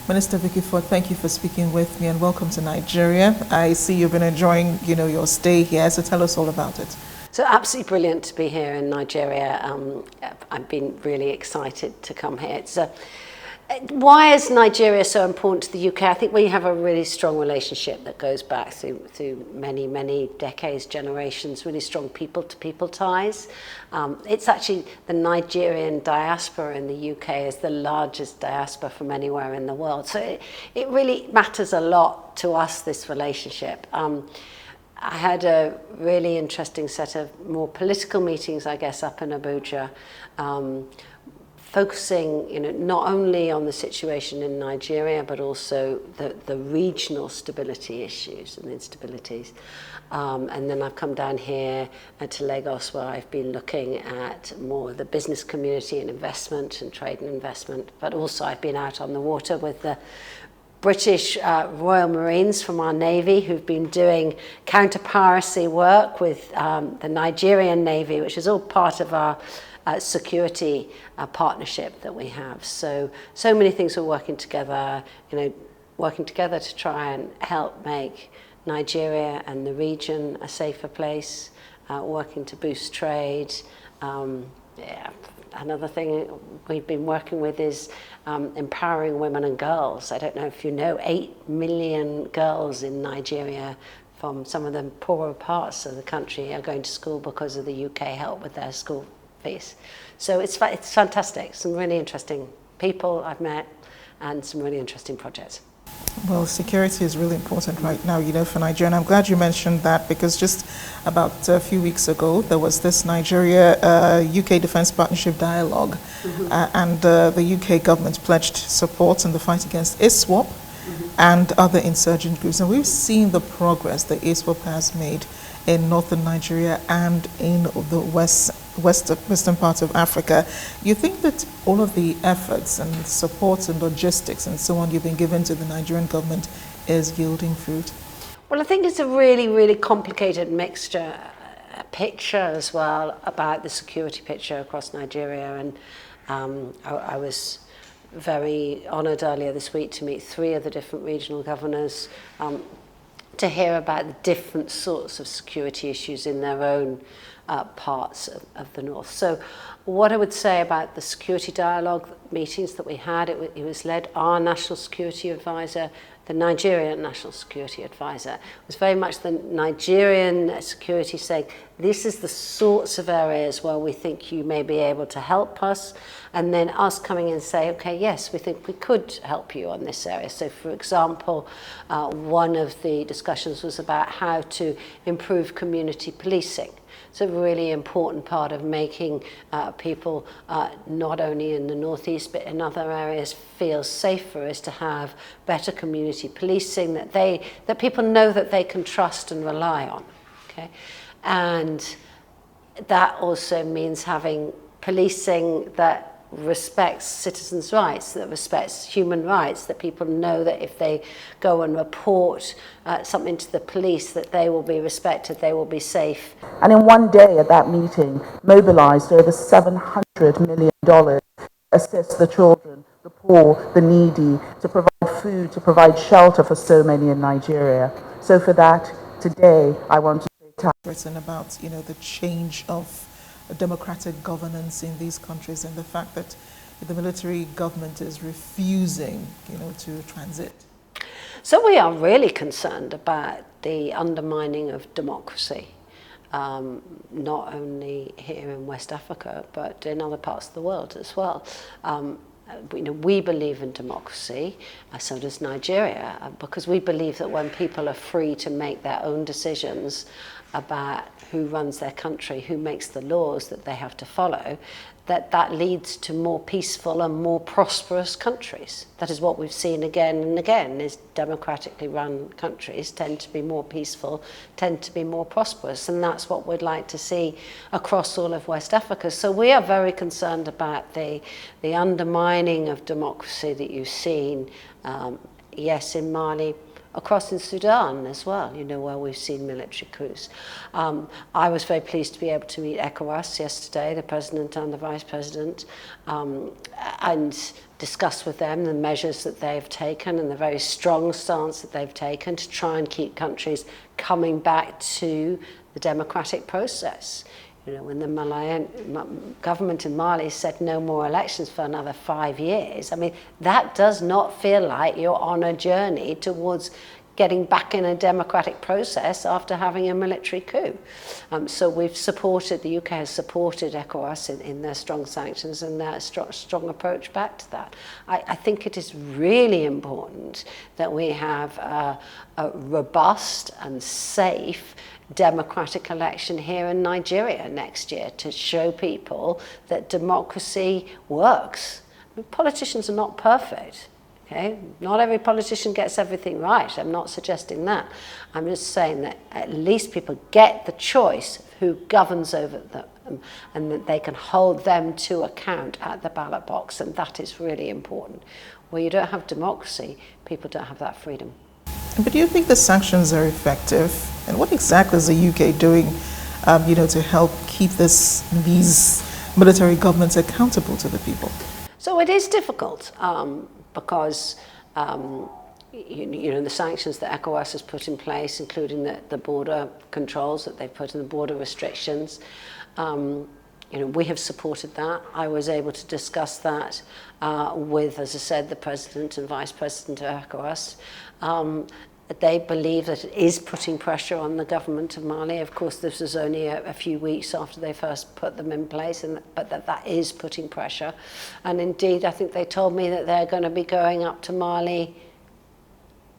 Minister Vicky Ford, thank you for speaking with me and welcome to Nigeria. I see you've been enjoying, your stay here, so tell us all about it. So absolutely brilliant to be here in Nigeria. I've been really excited to come here. Why is Nigeria so important to the UK? I think we have a really strong relationship that goes back through many, many decades, generations, really strong people-to-people ties. It's actually the Nigerian diaspora in the UK is the largest diaspora from anywhere in the world. So it really matters a lot to us, this relationship. I had a really interesting set of more political meetings, I guess, up in Abuja, focusing, not only on the situation in Nigeria, but also the regional stability issues and instabilities. And then I've come down here to Lagos, where I've been looking at more the business community and investment and trade and investment. But also I've been out on the water with the British Royal Marines from our Navy, who've been doing counter-piracy work with the Nigerian Navy, which is all part of our security partnership that we have. So many things are working together, to try and help make Nigeria and the region a safer place, working to boost trade. Another thing we've been working with is empowering women and girls. I don't know if you know, 8 million girls in Nigeria from some of the poorer parts of the country are going to school because of the UK help with their school fees. So it's fantastic. Some really interesting people I've met and some really interesting projects. Well, security is really important right now, for Nigeria. And I'm glad you mentioned that because just about a few weeks ago, there was this Nigeria-UK Defence Partnership Dialogue. And the UK government pledged support in the fight against ISWAP and other insurgent groups. And we've seen the progress that ISWAP has made in northern Nigeria and in the western part of Africa. You think that all of the efforts and support and logistics and so on you've been given to the Nigerian government is yielding fruit? Well, I think it's a really, really complicated picture as well about the security picture across Nigeria. And I was very honoured earlier this week to meet 3 of the different regional governors to hear about the different sorts of security issues in their own parts of the north. So what I would say about the security dialogue meetings that we had, it was led our National Security Advisor, the Nigerian National Security Advisor. It was very much the Nigerian security saying, this is the sorts of areas where we think you may be able to help us, and then us coming in and say, okay, yes, we think we could help you on this area. So for example, one of the discussions was about how to improve community policing. It's a really important part of making people, not only in the northeast, but in other areas, feel safer, is to have better community policing that people know that they can trust and rely on. Okay? And that also means having policing that respects citizens' rights, that respects human rights, that people know that if they go and report something to the police, that they will be respected, they will be safe. And in one day at that meeting, mobilized over $700 million to assist the children, the poor, the needy, to provide food, to provide shelter for so many in Nigeria. So for that, today, I want to say written about, the change of democratic governance in these countries and the fact that the military government is refusing, to transit. So we are really concerned about the undermining of democracy, not only here in West Africa, but in other parts of the world as well. We believe in democracy, so does Nigeria, because we believe that when people are free to make their own decisions about who runs their country, who makes the laws that they have to follow, that leads to more peaceful and more prosperous countries. That is what we've seen again and again, is democratically run countries tend to be more peaceful, tend to be more prosperous, and that's what we'd like to see across all of West Africa. So we are very concerned about the undermining of democracy that you've seen, yes, in Mali, across in Sudan as well, you know, where we've seen military coups. I was very pleased to be able to meet ECOWAS yesterday, the President and the Vice President, and discuss with them the measures that they've taken and the very strong stance that they've taken to try and keep countries coming back to the democratic process. You know, when the Malian government in Mali said no more elections for another 5 years, I mean, that does not feel like you're on a journey towards getting back in a democratic process after having a military coup. So we've supported, the UK has supported ECOWAS in their strong sanctions and their strong approach back to that. I think it is really important that we have a robust and safe democratic election here in Nigeria next year to show people that democracy works. I mean, politicians are not perfect. Okay? Not every politician gets everything right. I'm not suggesting that. I'm just saying that at least people get the choice of who governs over them and that they can hold them to account at the ballot box, and that is really important. Where you don't have democracy, people don't have that freedom. But do you think the sanctions are effective? And what exactly is the UK doing, you know, to help keep these military governments accountable to the people? So it is difficult because you know, the sanctions that ECOWAS has put in place, including the border controls that they've put in, the border restrictions, you know, we have supported that. I was able to discuss that with, as I said, the President and Vice President of ECOWAS. They believe that it is putting pressure on the government of Mali. Of course, this was only a few weeks after they first put them in place, but that is putting pressure. And indeed, I think they told me that they're going to be going up to Mali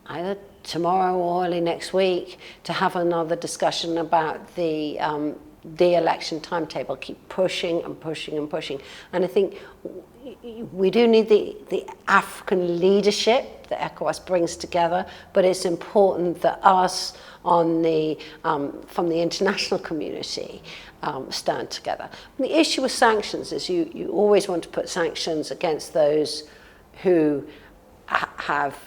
either tomorrow or early next week to have another discussion about the election timetable. Keep pushing and pushing and pushing. And I think we do need the African leadership that ECOWAS brings together, but it's important that us from the international community stand together. And the issue with sanctions is you always want to put sanctions against those who have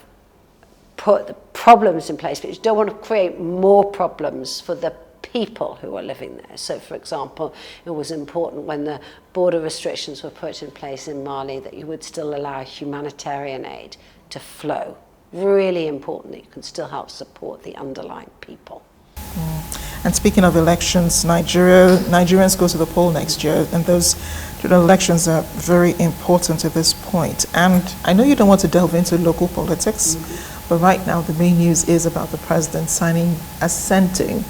put the problems in place, but you don't want to create more problems for the people who are living there. So, for example, it was important when the border restrictions were put in place in Mali that you would still allow humanitarian aid to flow. Really important that you can still help support the underlying people. And speaking of elections, Nigerians go to the poll next year, and those elections are very important at this point. And I know you don't want to delve into local politics, but right now the main news is about the president assenting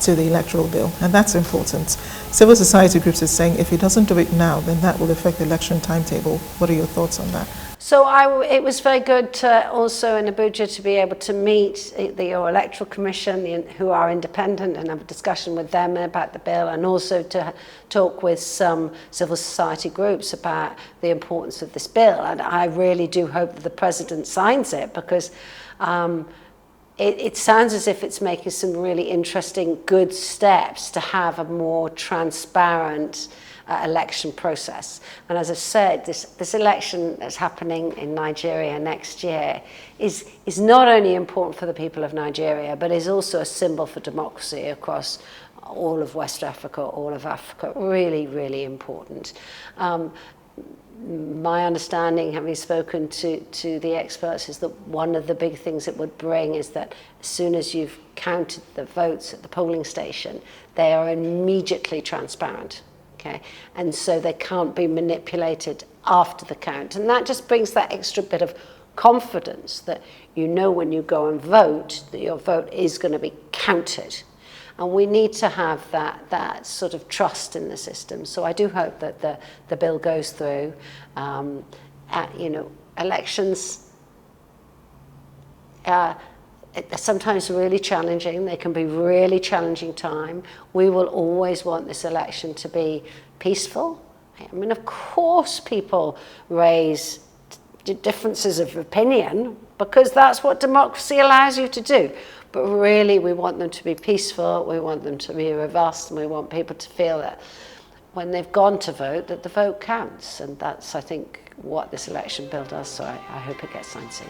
to the electoral bill, and that's important. Civil society groups are saying if he doesn't do it now, then that will affect the election timetable. What are your thoughts on that? So it was very good to also in Abuja to be able to meet the Electoral Commission, who are independent, and have a discussion with them about the bill, and also to talk with some civil society groups about the importance of this bill. And I really do hope that the president signs it, because it sounds as if it's making some really interesting, good steps to have a more transparent election process. And as I said, this election that's happening in Nigeria next year is not only important for the people of Nigeria, but is also a symbol for democracy across all of West Africa, all of Africa. Really, really important. My understanding, having spoken to the experts, is that one of the big things it would bring is that as soon as you've counted the votes at the polling station, they are immediately transparent. Okay? And so they can't be manipulated after the count. And that just brings that extra bit of confidence that you know when you go and vote that your vote is going to be counted. And we need to have that sort of trust in the system. So I do hope that the bill goes through. You know, elections are sometimes really challenging. They can be really challenging time. We will always want this election to be peaceful. I mean, of course people raise differences of opinion, because that's what democracy allows you to do. But really, we want them to be peaceful, we want them to be robust, and we want people to feel that when they've gone to vote, that the vote counts. And that's, I think, what this election bill does, so I hope it gets signed soon.